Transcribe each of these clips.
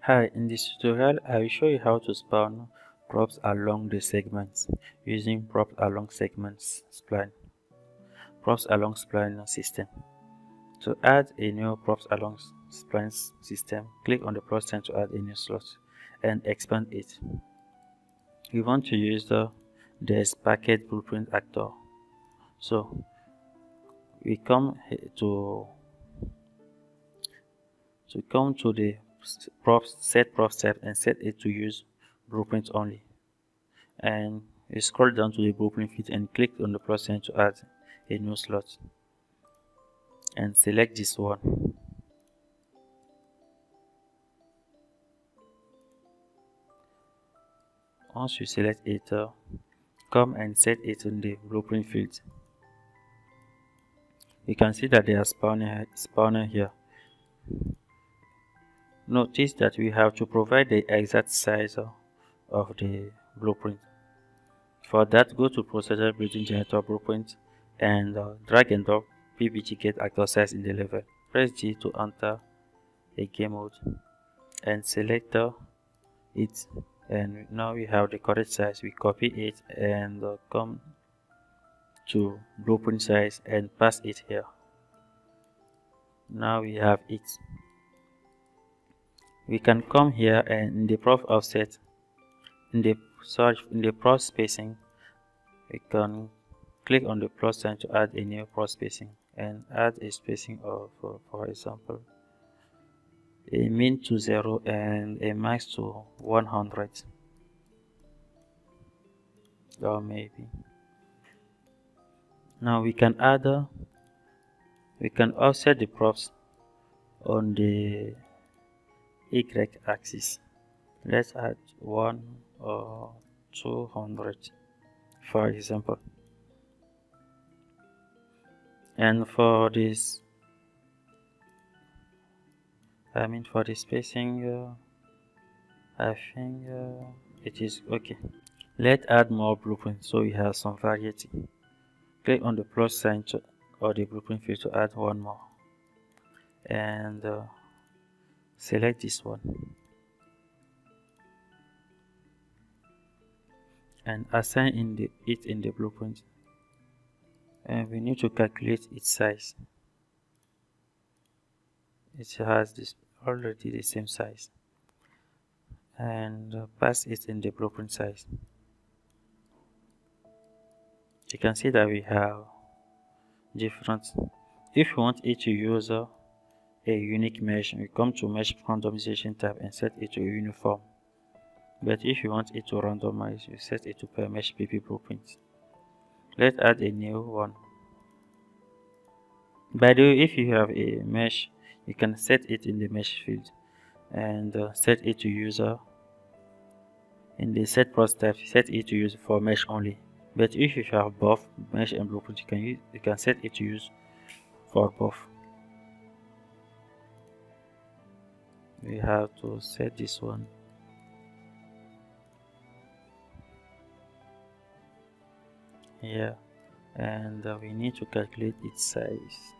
Hi, in this tutorial I will show you how to spawn props along the segments using props along segments spline. Props along spline system. To add a new props along spline system, click on the plus sign to add a new slot and expand it. We want to use the package blueprint actor. So we come to the set props tab and set it to use blueprint only, and you scroll down to the blueprint fit and click on the plus sign to add a new slot and select this one. Once you select it, come and set it in the blueprint field. You can see that they are spawning here. Notice that we have to provide the exact size of the blueprint. For that, go to Procedure Building Generator Blueprint and drag and drop PBG get actor size in the level. Press G to enter a game mode and select it, and now we have the correct size. We copy it and come to blueprint size and pass it here. Now we have it. We can come here and in the prop offset, in the prop spacing, we can click on the plus sign to add a new prop spacing and add a spacing of, for example, a min to 0 and a max to 100, or maybe. Now we can add we can offset the props on the y-axis. Let's add 1 or 200 for example. And for this, for the spacing, I think it is okay. Let's add more blueprints so we have some variety. Click on the plus sign or the blueprint field to add one more, and select this one and assign it in the blueprint, and we need to calculate its size. It has already the same size, and pass it in the blueprint size. You can see that we have different. If you want it to use a unique mesh, we come to mesh randomization tab and set it to uniform. But if you want it to randomize, you set it to per mesh pp blueprint. Let's add a new one. By the way, if you have a mesh, you can set it in the mesh field and set it to user. In the set props tab, set it to use for mesh only. But if you have both mesh and blueprint, you can set it to use for both. We have to set this one here, and we need to calculate its size.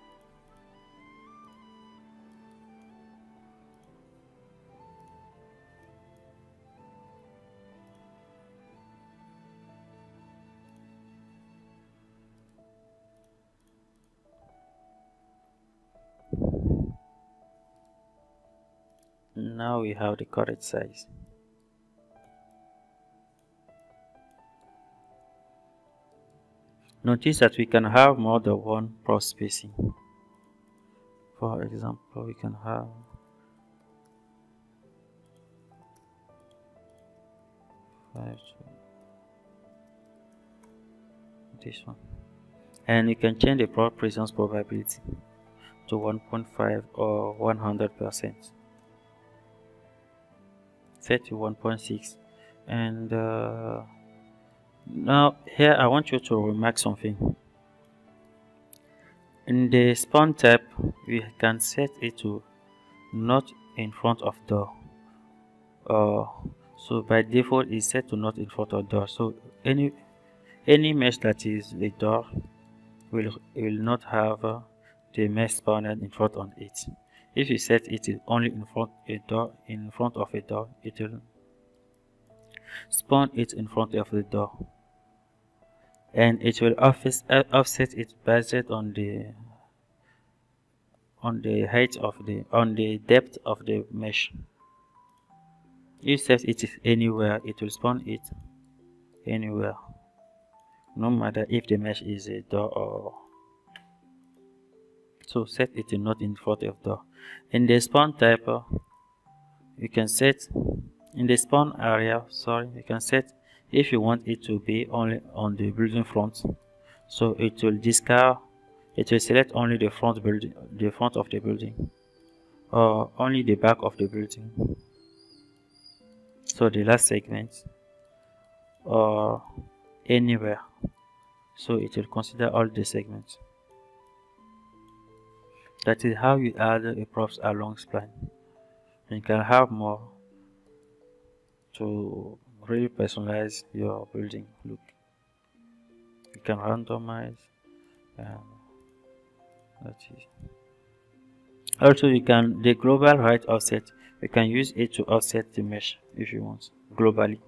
Now we have the correct size. Notice that we can have more than one prop spacing. For example, we can have this one, and you can change the prop presence probability to 1.5 or 100%. Set to 1.6, and now here I want you to remark something. In the spawn tab, we can set it to not in front of door. So by default it's set to not in front of door. So any mesh that is a door will not have the mesh spawner in front of it. If you set it only in front of a door, it will spawn it in front of the door, and it will offset it based on the height of the depth of the mesh. If set it is anywhere, it will spawn it anywhere, no matter if the mesh is a door or so. Set it not in front of door. In the spawn type, you can set in the spawn area, you can set if you want it to be only on the building front, so it will discard, it will select only the front of the building, or only the back of the building, so the last segment, or anywhere, so it will consider all the segments. That is how you add a props along spline. You can have more to really personalize your building look. You can randomize, and that is. Also, you can the global height offset. You can use it to offset the mesh if you want globally.